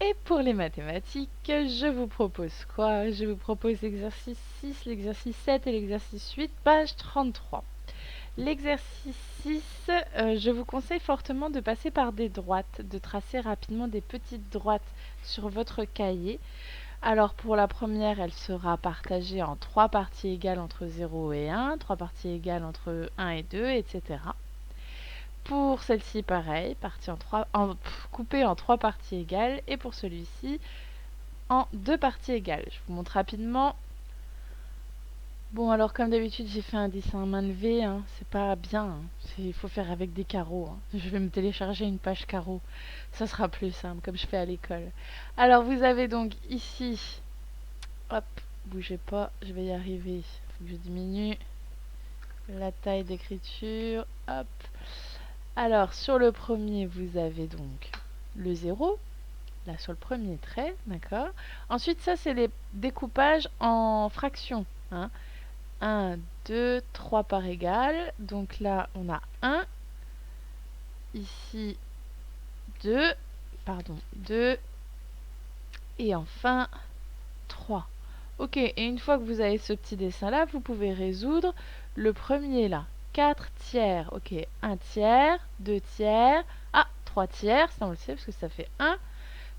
Et pour les mathématiques, je vous propose quoi? Je vous propose l'exercice 6, l'exercice 7 et l'exercice 8, page 33. L'exercice 6, je vous conseille fortement de passer par des droites, de tracer rapidement des petites droites sur votre cahier. Alors pour la première, elle sera partagée en 3 parties égales entre 0 et 1, 3 parties égales entre 1 et 2, etc. Pour celle-ci, pareil, coupée en 3 parties égales. Et pour celui-ci, en 2 parties égales. Je vous montre rapidement. Bon, alors comme d'habitude, j'ai fait un dessin à main levée. Hein. C'est pas bien. Hein. Il faut faire avec des carreaux. Hein. Je vais me télécharger une page carreau. Ça sera plus simple, comme je fais à l'école. Alors, vous avez donc ici... Hop, bougez pas, je vais y arriver. Faut que je diminue la taille d'écriture. Hop. Alors, sur le premier, vous avez donc le 0. Là, sur le premier trait, d'accord. Ensuite, ça, c'est les découpages en fractions. Hein. 1, 2, 3 par égale. Donc là, on a 1. Ici, 2. Pardon, 2. Et enfin, 3. Ok, et une fois que vous avez ce petit dessin-là, vous pouvez résoudre le premier là. 4 tiers, ok. 1 tiers, 2 tiers. Ah, 3 tiers, ça on le sait parce que ça fait 1.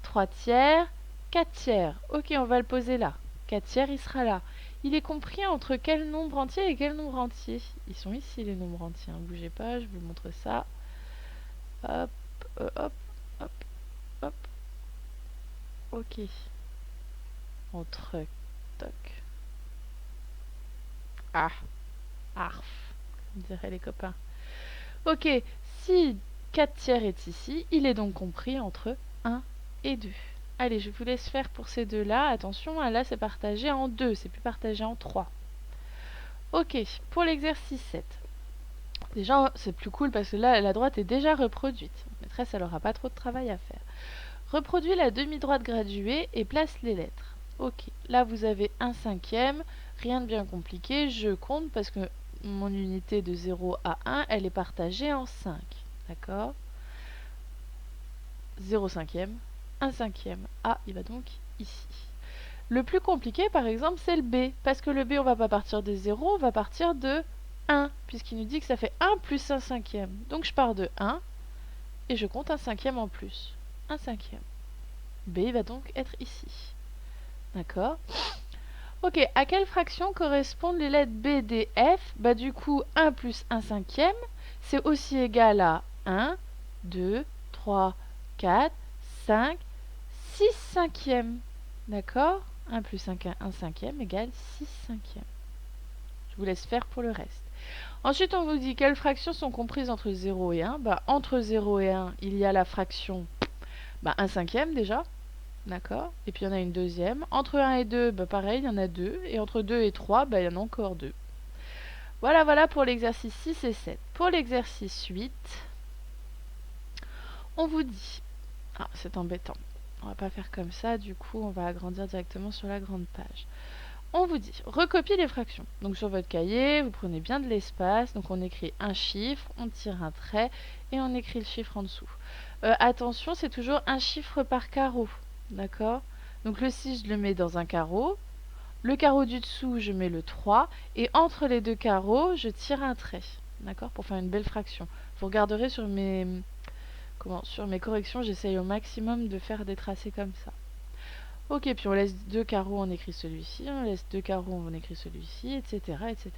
3 tiers, 4 tiers. Ok, on va le poser là. 4 tiers, il sera là. Il est compris entre quel nombre entier et quel nombre entier? Ils sont ici les nombres entiers. Hein. Bougez pas, je vous montre ça. Hop, hop, hop, hop. Ok. Entre... Toc. Ah, arf, comme diraient les copains. Ok, si 4 tiers est ici, il est donc compris entre 1 et 2. Allez, je vous laisse faire pour ces deux-là. Attention, là c'est partagé en 2, c'est plus partagé en 3. Ok, pour l'exercice 7. Déjà, c'est plus cool parce que là, la droite est déjà reproduite. Maîtresse, elle n'aura pas trop de travail à faire. Reproduis la demi-droite graduée et place les lettres. Ok, là vous avez 1/5. Rien de bien compliqué, je compte parce que mon unité de 0 à 1, elle est partagée en 5. D'accord? 0/5, 1/5. Ah, il va donc ici. Le plus compliqué, par exemple, c'est le B. Parce que le B, on va pas partir de 0, on va partir de 1. Puisqu'il nous dit que ça fait 1 plus 1/5. Donc je pars de 1 et je compte 1/5 en plus. 1/5. B va donc être ici. D'accord? Ok, à quelle fraction correspondent les lettres B, D, F? Bah du coup, 1 plus 1/5, c'est aussi égal à 1, 2, 3, 4, 5, 6/5. D'accord? 1 plus 1/5 égale 6/5. Je vous laisse faire pour le reste. Ensuite, on vous dit quelles fractions sont comprises entre 0 et 1. Bah, entre 0 et 1, il y a la fraction 1/5 déjà. D'accord? Et puis il y en a une deuxième. Entre 1 et 2, bah pareil, il y en a 2. Et entre 2 et 3, bah il y en a encore 2. Voilà, voilà pour l'exercice 6 et 7. Pour l'exercice 8, on vous dit... Ah, c'est embêtant. On va pas faire comme ça, du coup, on va agrandir directement sur la grande page. On vous dit, recopiez les fractions. Donc sur votre cahier, vous prenez bien de l'espace. Donc on écrit un chiffre, on tire un trait et on écrit le chiffre en dessous. Attention, c'est toujours un chiffre par carreau. D'accord? Donc le 6, je le mets dans un carreau. Le carreau du dessous, je mets le 3. Et entre les deux carreaux, je tire un trait. D'accord? Pour faire une belle fraction. Vous regarderez sur mes corrections, j'essaye au maximum de faire des tracés comme ça. Ok, puis on laisse deux carreaux, on écrit celui-ci. On laisse deux carreaux, on écrit celui-ci, etc., etc.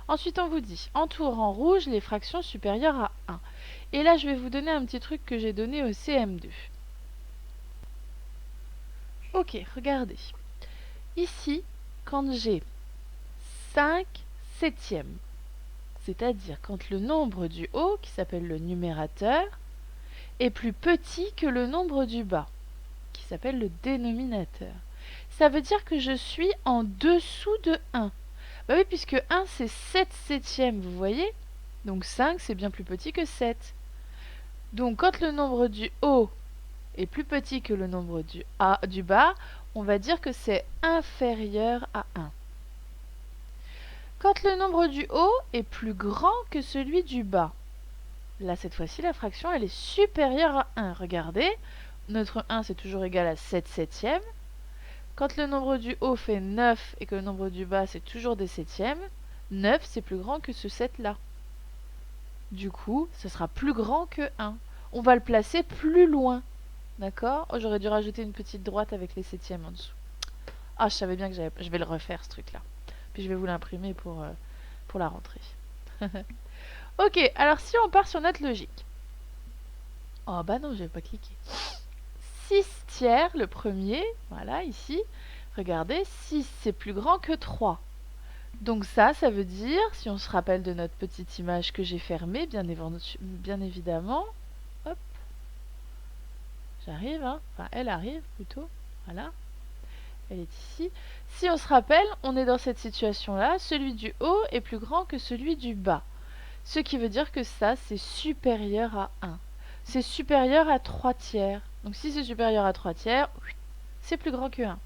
Ensuite, on vous dit, entoure en rouge les fractions supérieures à 1. Et là, je vais vous donner un petit truc que j'ai donné au CM2. Ok, regardez. Ici, quand j'ai 5 septièmes, c'est-à-dire quand le nombre du haut, qui s'appelle le numérateur, est plus petit que le nombre du bas, qui s'appelle le dénominateur. Ça veut dire que je suis en dessous de 1. Bah oui, puisque 1 c'est 7 septièmes, vous voyez? Donc 5 c'est bien plus petit que 7. Donc quand le nombre du haut est plus petit que le nombre du bas, on va dire que c'est inférieur à 1. Quand le nombre du haut est plus grand que celui du bas, là cette fois-ci la fraction elle est supérieure à 1. Regardez, notre 1 c'est toujours égal à 7 septièmes. Quand le nombre du haut fait 9 et que le nombre du bas c'est toujours des septièmes, 9 c'est plus grand que ce 7 là. Du coup, ce sera plus grand que 1. On va le placer plus loin. D'accord? Oh, j'aurais dû rajouter une petite droite avec les septièmes en dessous. Ah, je savais bien que je vais le refaire ce truc là. Puis je vais vous l'imprimer pour la rentrée. Ok, alors si on part sur notre logique. Oh bah non, j'avais pas cliqué. 6 tiers, le premier, voilà, ici. Regardez, 6 c'est plus grand que 3. Donc ça veut dire, si on se rappelle de notre petite image que j'ai fermée, bien évidemment, hop, j'arrive, hein, enfin elle arrive plutôt, voilà, elle est ici. Si on se rappelle, on est dans cette situation-là, celui du haut est plus grand que celui du bas. Ce qui veut dire que ça, c'est supérieur à 1. C'est supérieur à 3 tiers. Donc si c'est supérieur à 3 tiers, c'est plus grand que 1.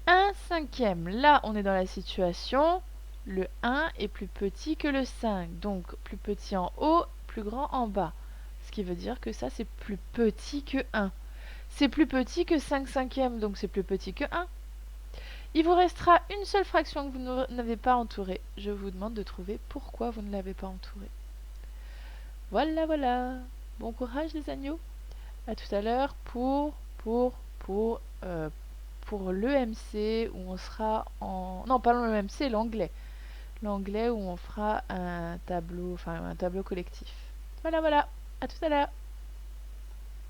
1 cinquième, là on est dans la situation, le 1 est plus petit que le 5. Donc plus petit en haut, plus grand en bas. Ce qui veut dire que ça c'est plus petit que 1. C'est plus petit que 5 cinquièmes, donc c'est plus petit que 1. Il vous restera une seule fraction que vous n'avez pas entourée. Je vous demande de trouver pourquoi vous ne l'avez pas entourée. Voilà, voilà. Bon courage les agneaux. À tout à l'heure pour l'EMC où on sera en... Non, pas l'EMC, l'anglais. L'anglais où on fera un tableau collectif. Voilà, voilà. À tout à l'heure.